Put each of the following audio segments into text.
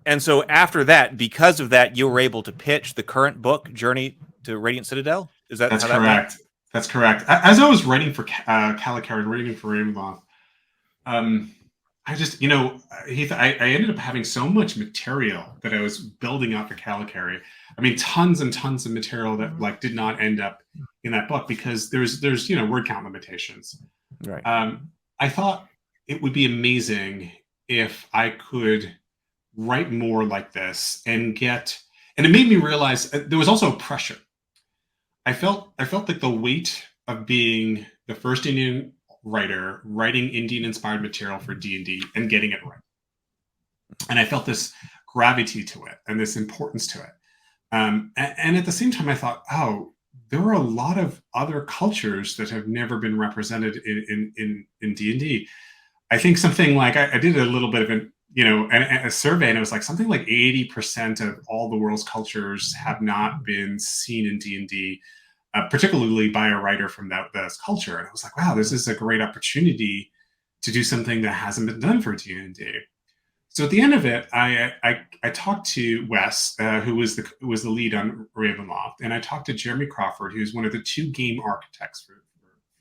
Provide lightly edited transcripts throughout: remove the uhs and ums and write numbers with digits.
And so after that, because of that, you were able to pitch the current book, Journey to Radiant Citadel. Is that That's how that went? correct. That's correct. As I was writing for Calicar and writing for Ravenloft, um, I just, Heath, I ended up having so much material that I was building out for Calicari. I mean, tons and tons of material that like did not end up in that book because there's word count limitations. Right. I thought it would be amazing if I could write more like this and it made me realize there was also pressure. I felt like the weight of being the first Indian writer writing Indian inspired material for D&D and getting it right. And I felt this gravity to it and this importance to it. And at the same time, I thought, oh, there are a lot of other cultures that have never been represented in D&D. I think something like I did a little bit of a survey, and it was like something like 80% of all the world's cultures have not been seen in D&D, particularly by a writer from that culture. And I was like, wow, this is a great opportunity to do something that hasn't been done for D&D. So at the end of it, I talked to Wes, who was the lead on Ravenloft, and I talked to Jeremy Crawford, who's one of the two game architects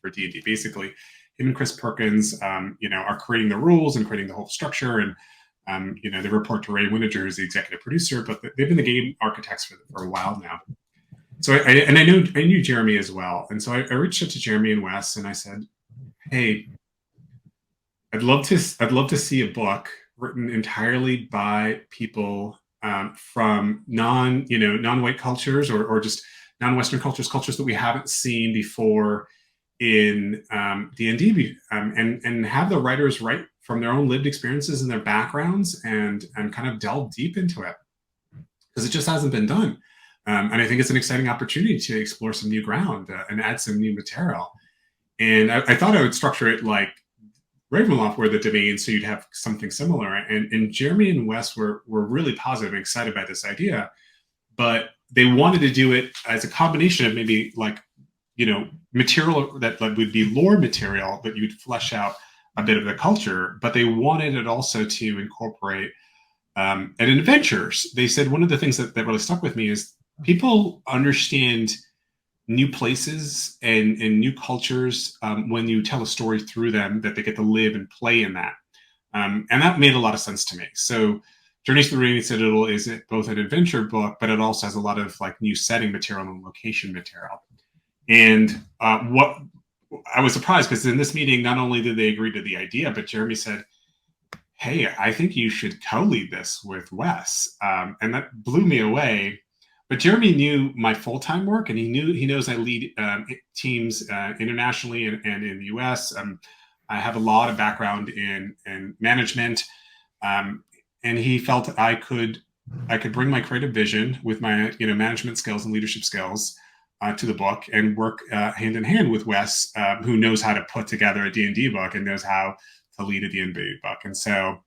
for D&D. Basically, him and Chris Perkins, are creating the rules and creating the whole structure, and they report to Ray Winninger, who's the executive producer, but they've been the game architects for a while now. So I knew Jeremy as well, and so I reached out to Jeremy and Wes, and I said, hey, I'd love to see a book written entirely by people from non-white cultures or just non-Western cultures that we haven't seen before in D&D, and have the writers write from their own lived experiences and their backgrounds and kind of delve deep into it, because it just hasn't been done. And I think it's an exciting opportunity to explore some new ground and add some new material. And I thought I would structure it like Ravenloft were the domain, so you'd have something similar. And Jeremy and Wes were really positive and excited by this idea, but they wanted to do it as a combination of maybe like, material that would be lore material, but you'd flesh out a bit of the culture, but they wanted it also to incorporate and adventures. They said one of the things that really stuck with me is people understand new places and new cultures when you tell a story through them, that they get to live and play in that. And that made a lot of sense to me. So Journey to the Radiant Citadel is both an adventure book, but it also has a lot of like new setting material and location material. And what I was surprised, because in this meeting, not only did they agree to the idea, but Jeremy said, hey, I think you should co-lead this with Wes. And that blew me away. But Jeremy knew my full-time work, and he knows I lead teams internationally and in the US. I have a lot of background in management, and he felt I could bring my creative vision with my management skills and leadership skills to the book, and work hand in hand with Wes, who knows how to put together a D&D book and knows how to lead a D&D book. And so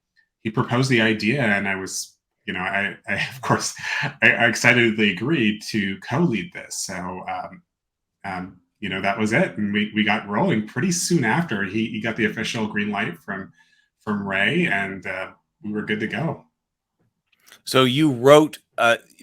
he proposed the idea, and I was, I of course, I excitedly agreed to co-lead this. So, that was it. And we got rolling pretty soon after he got the official green light from Ray, and we were good to go. So you wrote,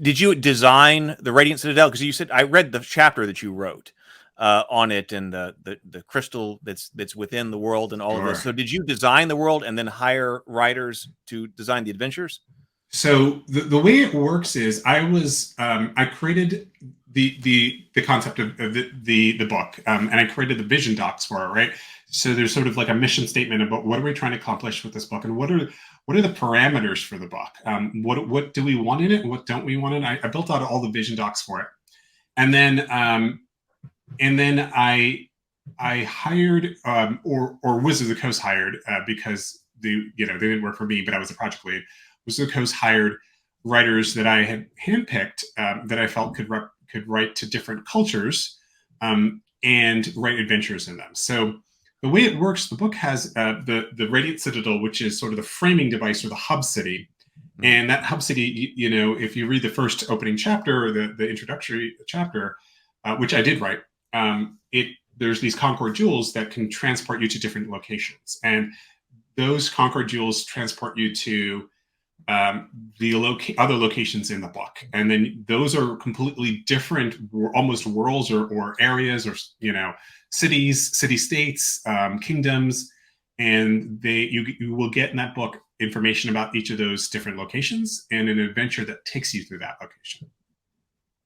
did you design the Radiant Citadel? Because you said, I read the chapter that you wrote on it, and the crystal that's within the world and all of this. So did you design the world and then hire writers to design the adventures? So the way it works is I created the concept of the book, and I created the vision docs for it, right? So there's sort of like a mission statement about what are we trying to accomplish with this book, and what are the parameters for the book? What do we want in it, and what don't we want in it? I built out all the vision docs for it, and then I hired or Wizards of the Coast hired, because they didn't work for me, but I was a project lead. Wizards of the Coast hired writers that I had handpicked that I felt could write to different cultures and write adventures in them. So the way it works, the book has the Radiant Citadel, which is sort of the framing device, or the hub city. And that hub city, if you read the first opening chapter, or the introductory chapter, which I did write, there's these Concord jewels that can transport you to different locations. And those Concord jewels transport you to other locations in the book, and then those are completely different, almost worlds or areas, or cities, city-states, kingdoms, and you will get in that book information about each of those different locations and an adventure that takes you through that location.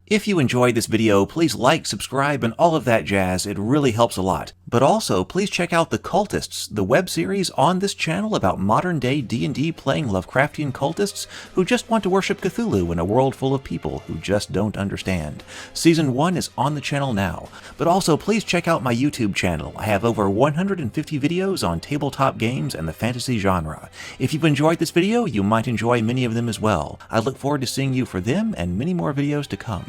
If you enjoyed this video, please like, subscribe, and all of that jazz. It really helps a lot. But also, please check out The Cultists, the web series on this channel about modern-day D&D playing Lovecraftian cultists who just want to worship Cthulhu in a world full of people who just don't understand. Season 1 is on the channel now. But also, please check out my YouTube channel. I have over 150 videos on tabletop games and the fantasy genre. If you've enjoyed this video, you might enjoy many of them as well. I look forward to seeing you for them and many more videos to come.